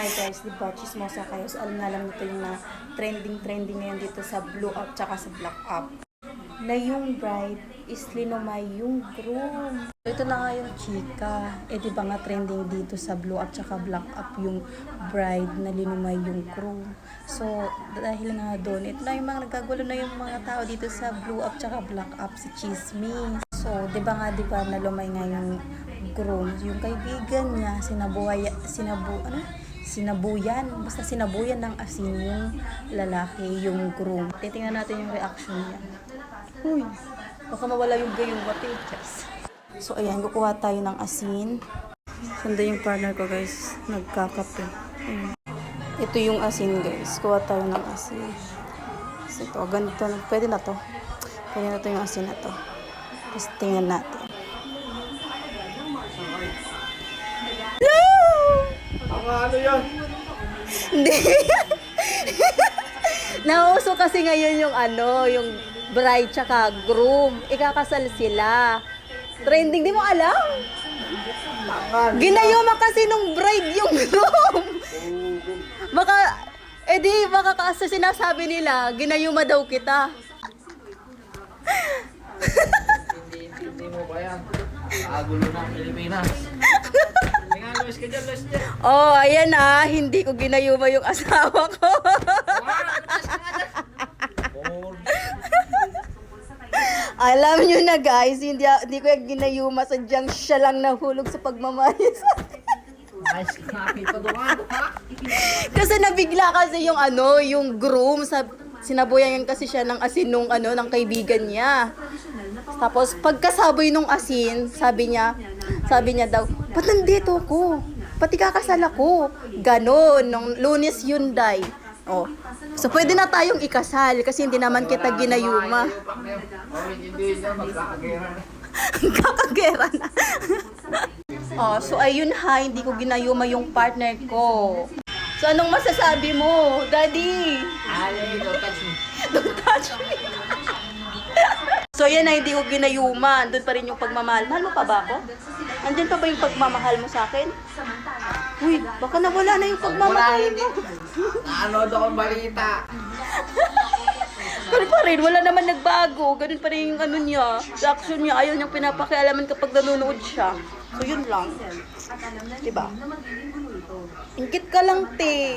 Hi guys, di ba chismosa kayo? So, alam na lang nito yung na trending ngayon dito sa Blue Up tsaka sa Black Up. Na yung bride is linumay yung groom. So, ito na nga yung chika. Eh di ba nga trending dito sa Blue Up tsaka Black Up yung bride na linumay yung groom. So, dahil nga doon, ito na yung mga nagkagulo na yung mga tao dito sa Blue Up tsaka Black Up, si Chismis. So, di ba nalumay nga yung groom, yung kaibigan niya, sinabuyan ng asin yung lalaki, yung groom. Titingnan natin yung reaction niya. Uy, baka mawala yung gayong batichas. So, ayan, kukuha tayo ng asin. Sanda yung partner ko, guys. Nagkakape. Ito yung asin, guys. Kuha tayo ng asin. So, ito, ganito. Pwede na to. Pwede na to yung asin na to. Tapos, tingnan natin. No! Ano yan? Hindi. Nauso kasi ngayon yung yung bride tsaka groom. Ikakasal sila. Trending, di mo alam? Ginayuma kasi nung bride yung groom. Baka kasi sinasabi nila, ginayuma daw kita. Hindi mo ba yan? Kagulo na ang Pilipinas. Luis ka dyan, Luis dyan. Oh, ayan hindi ko ginayuma yung asawa ko. Alam nyo na guys, hindi ko yung ginayuma, sadyang siya lang nahulog sa pagmamahal sa akin. Nice, nakita doon. Kasi nabigla kasi yung groom, sinabuyan kasi siya ng asin ng kaibigan niya. Tapos pagkasaboy nung asin, sabi niya daw, ba't nandito ko? Pati kakasal ako. Ganon, nung Lunes yun, day. Oh. So pwede na tayong ikasal kasi hindi naman kita ginayuma. Hindi siya magkakagera. Kakagera na. Oh, so ayun hindi ko ginayuma yung partner ko. So anong masasabi mo, Daddy? Don't touch me. Don't touch me. So yan hindi ko ginayuma. Andun pa rin yung pagmamahal. Mahal mo pa ba ako? Andun pa ba yung pagmamahal mo sa akin? Uy, baka nawala na yung pagmamahal mo. Naanood akong balita. Ganun pa rin, wala naman nagbago. Ganun pa rin yung niya, reaction niya. Ayaw niyang pinapakialaman kapag nanonood siya. So yun lang. Diba? Ingkit ka lang, te.